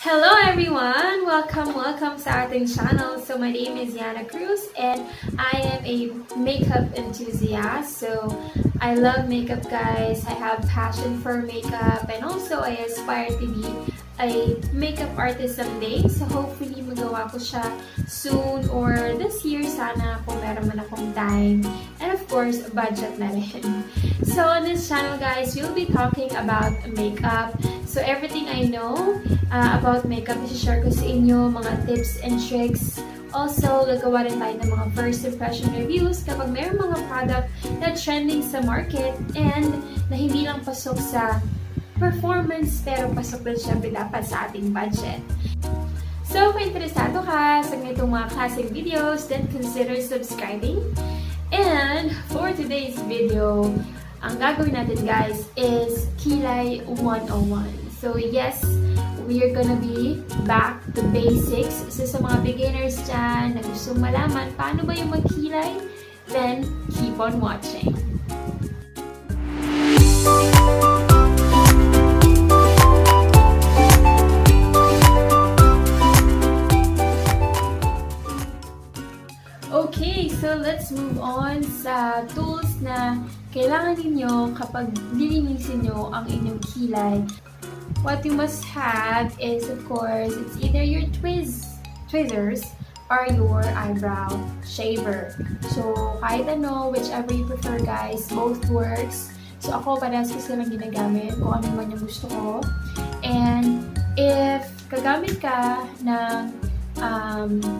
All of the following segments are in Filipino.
Hello everyone! Welcome sa ating channel. So my name is Yanna Cruz and I am a makeup enthusiast. So I love makeup, guys. I have passion for makeup and also I aspire to be a makeup artist someday. So hopefully magawa ko siya soon or this year sana kung meron man akong time. And of course, budget na rin. So on this channel, guys, we'll be talking about makeup. So everything I know about makeup, i-share ko sa inyo, mga tips and tricks. Also, gagawa rin tayo ng mga first impression reviews kapag mayroong mga product na trending sa market and na hindi lang pasok sa performance pero pasok din syempre dapat sa ating budget. So, kung interesado ka sa ganitong mga classic videos, then consider subscribing. And for today's video, ang gagawin natin, guys, is KILAY 101. So yes, we are gonna be back to basics. So sa mga beginners dyan na gustong malaman paano ba yung mag-kilay, then keep on watching. Okay, so let's move on sa tools na kailangan ninyo kapag lilinisin nyo ang inyong kilay. What you must have is, of course, it's either your tweezers or your eyebrow shaver. So, kahit ano, whichever you prefer, guys, both works. So, ako, parehas ko silang ginagamit kung ano man yung gusto ko. And, if kagamit ka ng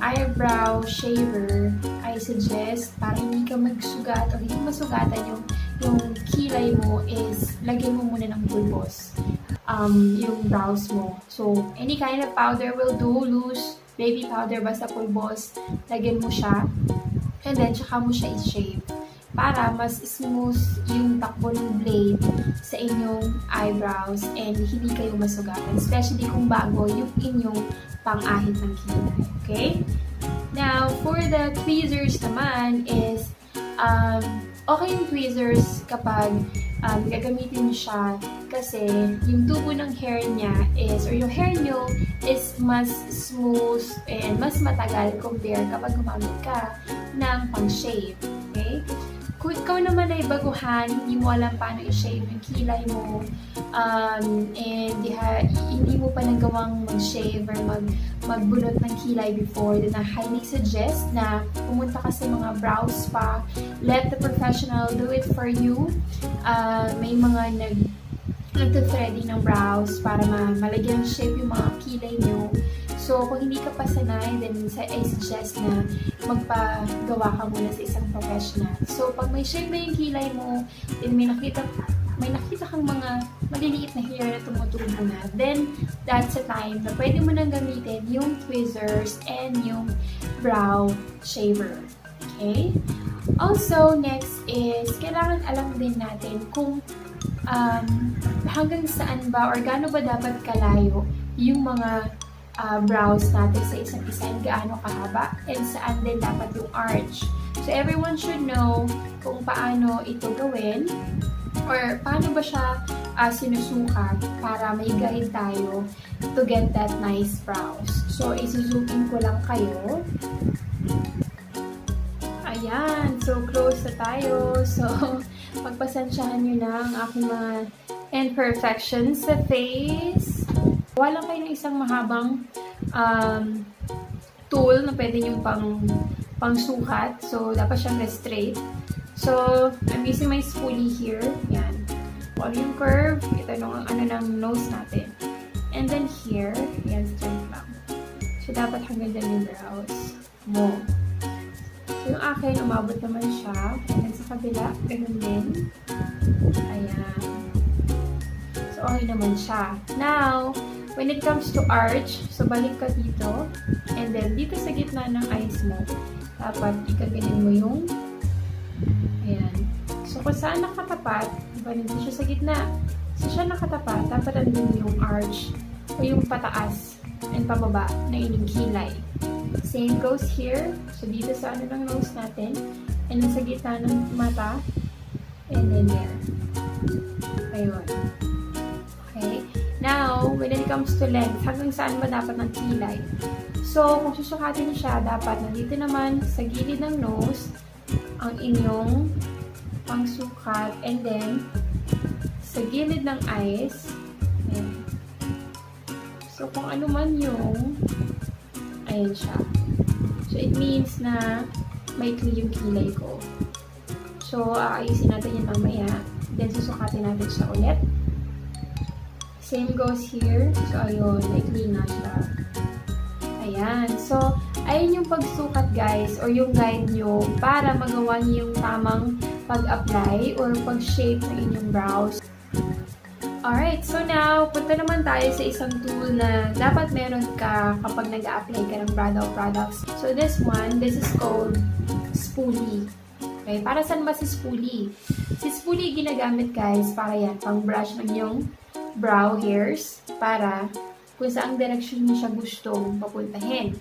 eyebrow shaver, I suggest, para hindi ka magsugat o hindi masugatan yung kilay mo, is lagyan mo muna ng pulbos. Yung brows mo. So, any kind of powder will do, loose, baby powder, basta pulbos, lagyan mo siya, and then tsaka mo siya i-shave para mas smooth yung takbo ng blade sa inyong eyebrows and hindi kayo masugatan, especially kung bago yung inyong pang-ahit ng kilay. Okay? Now, for the tweezers naman is, okay yung tweezers kapag gagamitin nyo siya kasi yung tubo ng hair niya is, or yung hair nyo is mas smooth and mas matagal compare kapag gumamit ka ng pang-shave. Okay? Kung ikaw naman ay baguhan, hindi mo alam paano i-shave yung kilay mo, and hindi mo pa nagawang mag-shave or magbunot ng kilay before, then I highly suggest na pumunta ka sa mga brow spa. Let the professional do it for you. May mga nagta-threading ng brows para malagyan ng shape yung mga kilay nyo. So, kung hindi ka pa sanay, then I suggest na magpagawa ka muna sa isang professional. So, pag may shape na yung kilay mo, then may nakita kang mga maliliit na hair na tumutubo na, then that's the time na pwede mo nang gamitin yung tweezers and yung brow shaver. Okay? Also, next is, kailangan alam din natin kung hanggang saan ba or gaano ba dapat kalayo yung mga brows natin sa isang isa and gaano kahaba and saan din dapat yung arch. So, everyone should know kung paano ito gawin or paano ba siya sinusukat para may guide tayo to get that nice brows. So, isusukin ko lang kayo. Ayan. So, close na tayo. So, pagpasensyahan nyo na ang aking mga imperfections sa face. Wala kayo ng isang mahabang tool na pwede nyo pang-sukat. So, dapat siyang straight. So, I'm using my spoolie here. Yan. Volume curve. Ito yung ng nose natin. And then here, yan, straight lang. So, dapat hanggang dyan yung brows mo. So, yung akin, umabot naman siya. And then sa kabila, ganun din. Ayan. So, okay naman siya. Now, when it comes to arch, so balik ka dito. And then, dito sa gitna ng eyes mo, dapat ikaganin mo yung ayan. So, kung saan nakatapat, diba, nandun siya sa gitna. So, siya nakatapat, dapat andun yung arch o yung pataas and pababa na inyong kilay. Same goes here. So, dito sa ng nose natin. And then sa gitna ng mata. And then there. Ayun. Okay. Now, when it comes to length, hanggang saan ba dapat ng kilay? So, kung susukatin siya, dapat nandito naman sa gilid ng nose ang inyong pangsukat, and then sa gilid ng eyes. Ayan. So, kung ano man yung ayan siya. So, it means na maikli yung kilay ko. So, aayusin natin yan mamaya. Then, susukatin natin siya ulit. Same goes here. So, ayun, maikli nga siya. Ayan. So, ayun yung pagsukat, guys, or yung guide nyo para magawa niyo yung tamang pag-apply or pag-shape ng inyong brows. Alright, so now, punta naman tayo sa isang tool na dapat meron ka kapag nag-a-apply ka ng brow products. So, this is called spoolie. Okay, para saan ba si spoolie? Si spoolie ginagamit, guys, para yan, pang brush ng iyong brow hairs para kung saang direction mo siya gustong papuntahin.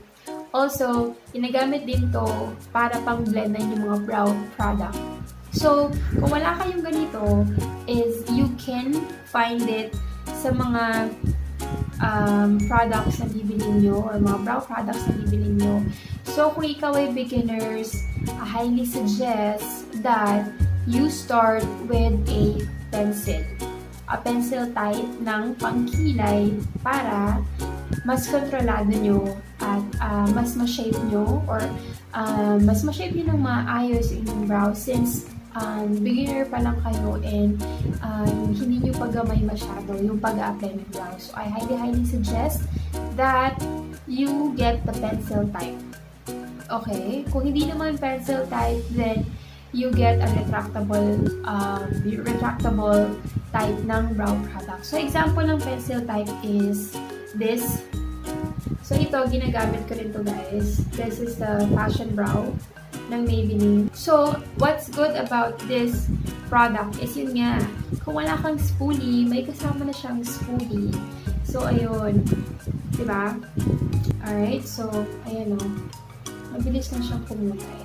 Also, ginagamit din to para pang blend ng yung mga brow product. So, kung wala kayong ganito, is you can find it sa mga products na bibilin nyo or mga brow products na bibilin nyo. So, kung ikaw ay beginners, I highly suggest that you start with a pencil. A pencil type ng pangkilay para mas kontrolado nyo at mas ma-shape nyo or mas ma-shape nyo ng maayos yung brow since beginner pa lang kayo and hindi nyo paggamay masyado yung pag-apply ng brow. So, I highly suggest that you get the pencil type. Okay? Kung hindi naman pencil type, then you get a retractable type ng brow product. So, example ng pencil type is this. So, ito, ginagamit ko rin to, guys. This is the Fashion Brow ng Maybelline. So, what's good about this product is yun nga, kung wala kang spoolie, may kasama na siyang spoolie. So, ayun. Diba? Alright, so, ayan o. Mabilis na siyang pumutay.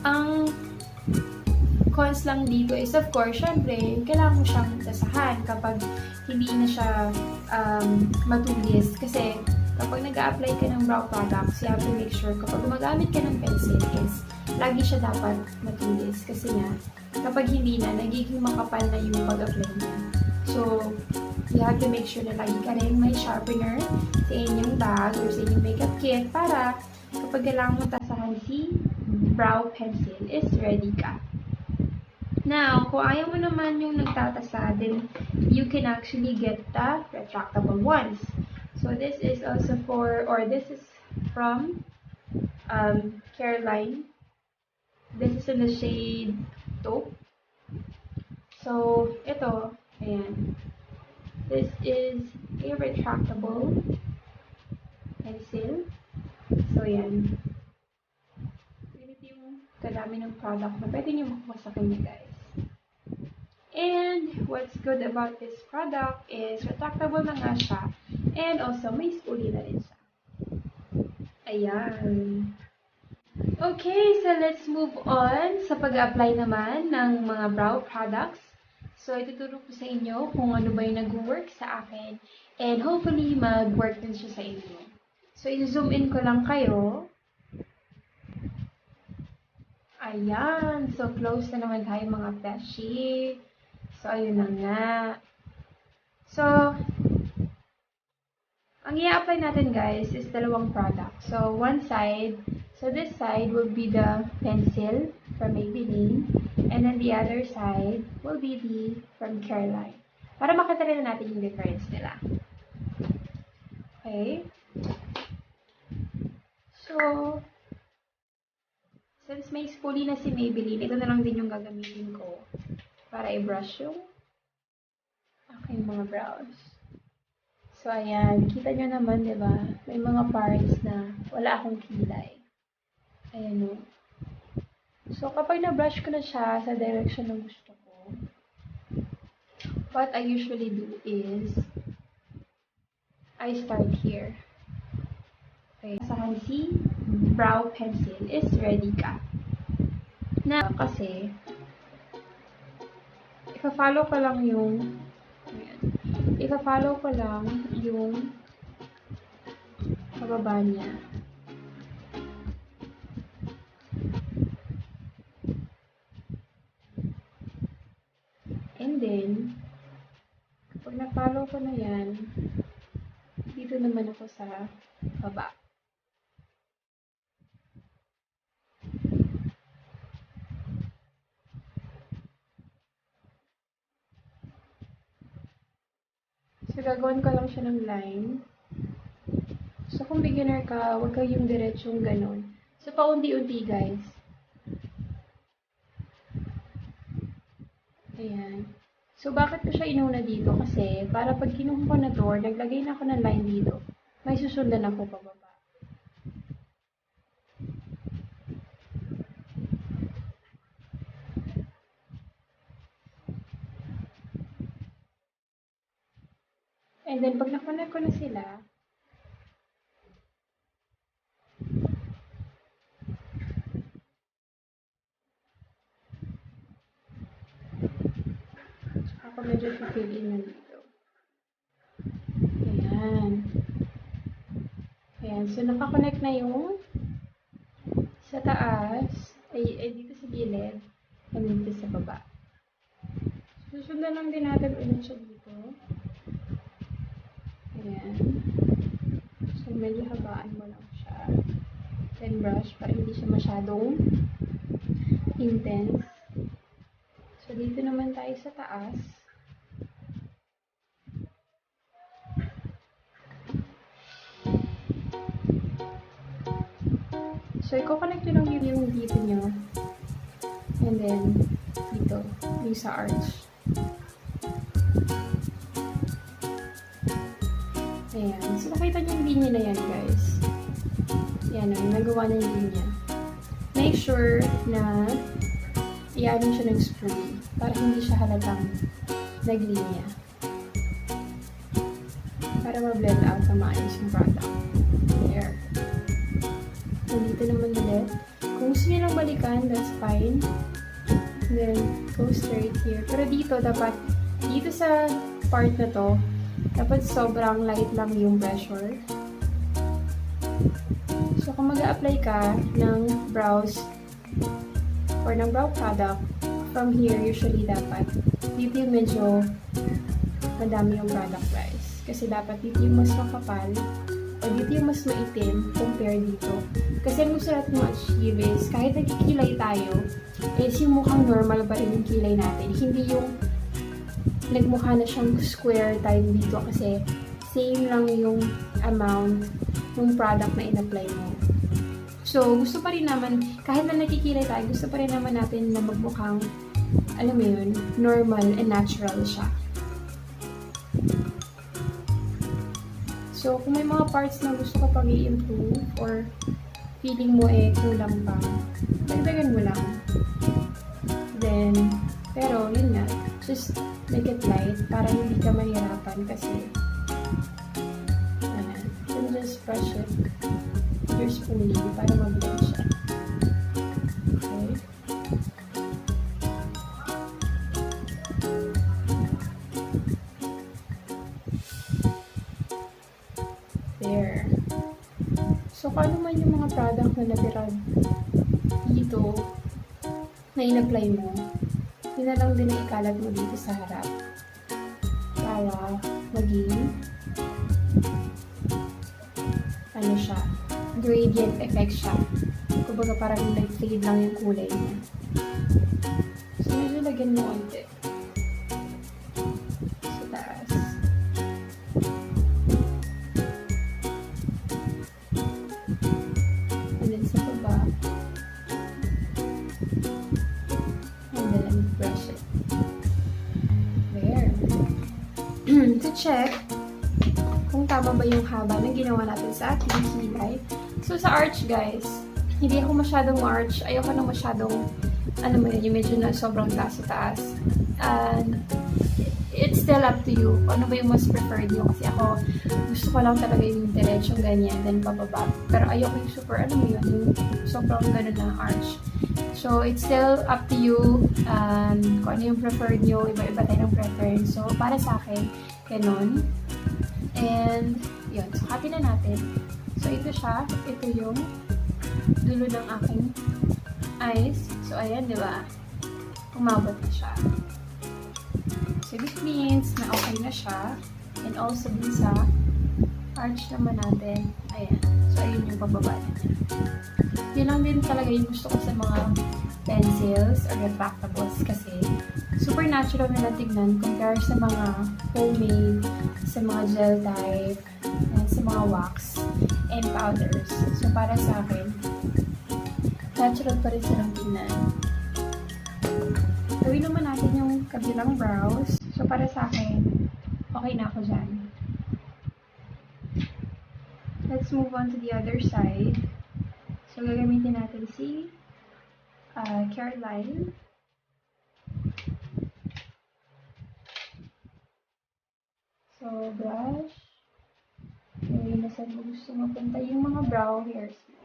Ang cons lang dito is, of course, syempre, kailangan mo siyang tasahan kapag hindi na siya matulis. Kasi, kapag nag-a-apply ka ng brow products, you have to make sure kapag gumagamit ka ng pencil is lagi siya dapat matulis. Kasi nga, kapag hindi na, nagiging makapal na yung pag-apply niya. So, you have to make sure na lagi ka rin may sharpener sa inyong bag or sa inyong makeup kit para kapag kailangan mo tasahan si brow pencil is ready ka. Now, kung ayaw mo naman yung nagtatasa, then you can actually get the retractable ones. So, this is also this is from KILAY. This is in the shade taupe. So, ito, ayan. This is a retractable pencil. So, ayan. Ganito yung kadami ng product na pwede nyo makuha sa kanya, guys. And, what's good about this product is retractable na nga siya. And also, may spoolie na rin siya. Ayan. Okay, so let's move on sa pag-apply naman ng mga brow products. So, ituturo ko sa inyo kung ano ba yung nag-work sa akin. And hopefully, mag-work din siya sa inyo. So, i-zoom in ko lang kayo. Ayan. So, close na naman tayo mga beshi. So, ayun na nga. So, ang i-apply natin, guys, is dalawang product. So, one side, so this side will be the pencil from Maybelline. And then the other side will be the from KILAY. Para makita rin natin yung difference nila. Okay? So, since may spoolie na si Maybelline, ito na lang din yung gagamitin ko para i-brush yung aking mga brows. So, ayan. Kita nyo naman, diba? May mga parts na wala akong kilay. Ayan o. So, kapag na-brush ko na siya sa direction na gusto ko, what I usually do is, I start here. Okay. Sahan si brow pencil is ready ka. Na, kasi, ipa-follow ko lang yung Ipa-follow ko lang yung pababa niya. And then, kapag na-follow ko na yan, dito naman ako sa baba. So, gagawin ko lang siya ng line. So, kung beginner ka, huwag kayong diretsong ganon. So, paunti-unti, guys. Ayan. So, bakit ko siya inuna dito? Kasi, para pag kinuha ko na to, or naglagay na ako ng line dito, may susundan ako pababa. And then, pag na-connect ko na sila, ako medyo fill in na dito. Ayan. Ayan. So, nakakonect na yung sa taas, ay dito sa gilid, and dito sa baba. Susundan lang din natin ulit siya dito. Ayan. So, medyo habaan mo lang siya. Then, brush para hindi siya masyadong intense. So, dito naman tayo sa taas. So, i-connect nyo lang yung dito nyo. And then, dito. Yung sa arch. Ayan. So, nakita nyo yung linya na yan, guys. Ayan, yung nagawa na yung linya. Make sure na i-add siya ng spray para hindi siya halatang naglinya. Para ma-blend out na maayos yung product. There. So, dito naman ulit. Kung gusto nyo lang balikan, that's fine. Then, go straight here. Pero dito, dapat, dito sa part na to, dapat sobrang light lang yung pressure. So, kung mag-a-apply ka ng brows or ng brow product, from here, usually dapat, dito yung medyo madami yung product, guys. Kasi dapat dito yung mas makapal o dito yung mas maitim compare dito. Kasi ang gusto natin ma-achieve is, kahit nagkikilay tayo, is yung mukhang normal pa rin yung kilay natin. Hindi yung nagmukha na siyang square type dito kasi same lang yung amount ng product na in-apply mo. So, gusto pa rin naman, kahit na nakikilay tayo, gusto pa rin naman natin na magmukhang, alam mo yun, normal and natural siya. So, kung may mga parts na gusto ko pang i-improve or feeling mo kulang pa, dagdagan mo lang. Then, pero yun nga, just make it light para hindi ka mahirapan kasi you can just brush it with your spoolie para mag-blend siya. Okay. There. So, kung ano man yung mga product na natira dito na in-apply mo, yun na lang din na ikalat mo dito sa harap para maging ano siya, gradient effect siya. Kumbaga parang nag-fade lang yung kulay niya. So, medyo lagyan mo konti sa taas. And then sa baba. And then brush it. There. To check kung tama ba yung haba na ginawa natin sa ating kilay. So, sa arch, guys, hindi ako masyadong arch. Ayoko na masyadong, ano mo yun, yung medyo na sobrang taas sa taas. And, it's still up to you. Ano ba yung mas preferred nyo? Kasi ako, gusto ko lang talaga yung diretsong ganyan, then bababa. Pero ayoko yung super, ano mo yun, yung sobrang ganun na arch. So, it's still up to you. Kung ano yung preferred nyo, iba-iba tayo ng preference. So, para sa akin, Ganon. And, yun. So, hatin na natin. So, ito siya. Ito yung dulo ng aking eyes. So, ayan, di ba? Umabot na siya. So, this means na okay na siya. And also, dun sa arch naman natin. Ayan. So, ayun yung pababa niya. Yun lang din talaga yung gusto ko sa mga pencils or retractables kasi super natural nila tignan compare sa mga homemade, sa mga gel type, and sa mga wax and powders. So, para sa akin, natural pa rin silang tignan. Gawin naman natin yung kabilang brows. So, para sa akin, okay na ako dyan. Let's move on to the other side. So, gagamitin natin si KILAY. So, brush. Gawin na saan mo gusto mapunta yung mga brow hairs mo.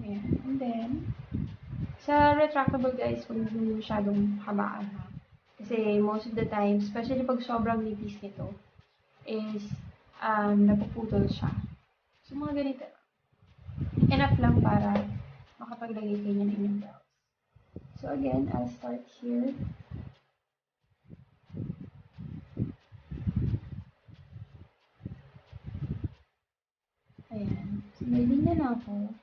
Ayan. And then, sa retractable guys, huwag mo masyadong habaan ha. Kasi most of the time, especially pag sobrang nipis nito, is napuputol siya. So, mga ganito. Enough lang para makapaglagay kayo ng inyong brows. So, again, I'll start here. Ayan. So, may linya na ako.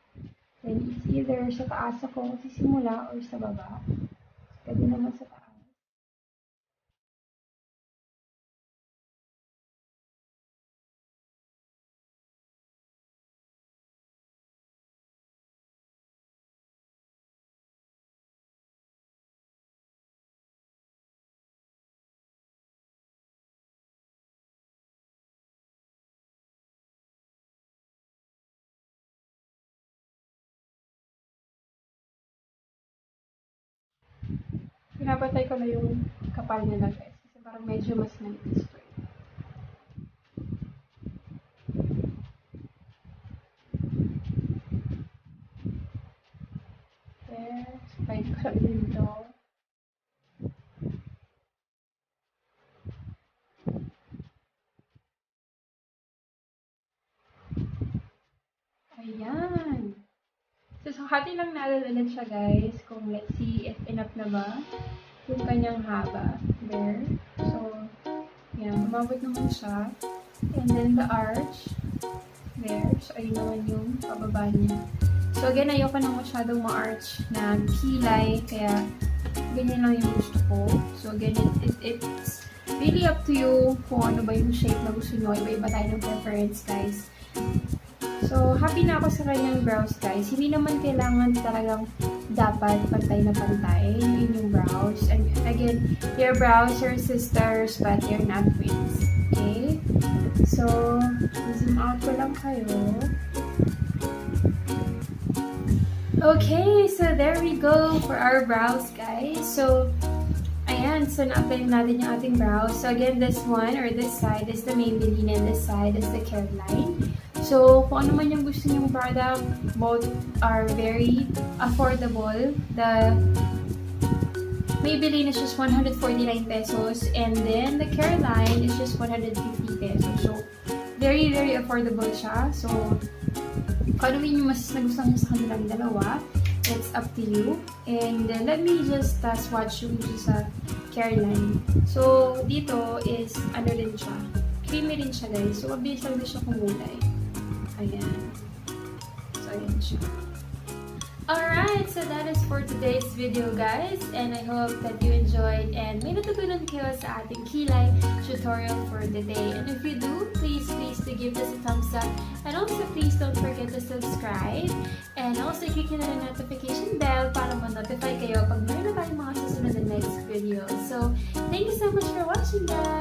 Then, it's either sa taas ako sisimula or sa baba. Pwede naman sa taas. Pinapatay ko na yung kapal nila guys. Kasi parang medyo mas manipis ko. There. Sabay ko lang dito. Ayan. So, hati lang natin ulit siya guys. Kung let's see if enough na ba yung kanyang haba. There. So, yan. Umabot naman siya. And then the arch. There. So, ayun naman yung pababa niya. So, again, ayoko nang masyadong ma-arch na kilay. Kaya, ganyan lang yung gusto ko. So, again, it's really up to you kung ano ba yung shape na gusto nyo. Iba-iba tayo ng preference, guys. So, happy na ako sa kanyang brows, guys. Hindi naman kailangan talagang dapat pantay na pantay yung inyong brows. And again, your brows are sisters, but you're not twins. Okay? So, zoom out ko lang kayo. Okay, so there we go for our brows, guys. So, ayan. So, na-apply natin yung ating brows. So, again, this one or this side is the Maybelline and this side is the KILAY. So, kung ano man yung gusto nyong product, both are very affordable. The Maybelline is just 149 pesos and then the KILAY is just 150 pesos. So, very, very affordable siya. So, kung ano yung mas nagustuhan nyo sa kanilang dalawa, it's up to you. And let me just swatch yung sa KILAY. So, dito is, ano din siya, creamy rin siya guys. So, mabilis lang din siya kumulay. Ayan. So, ayan siya. Alright, so that is for today's video guys. And I hope that you enjoyed and may natutunan kayo sa ating KILAY tutorial for the day. And if you do, please to give this a thumbs up. And also, please don't forget to subscribe. And also, click na the notification bell para ma-notify kayo pag meron na tayong mga susunod na next video. So, thank you so much for watching guys!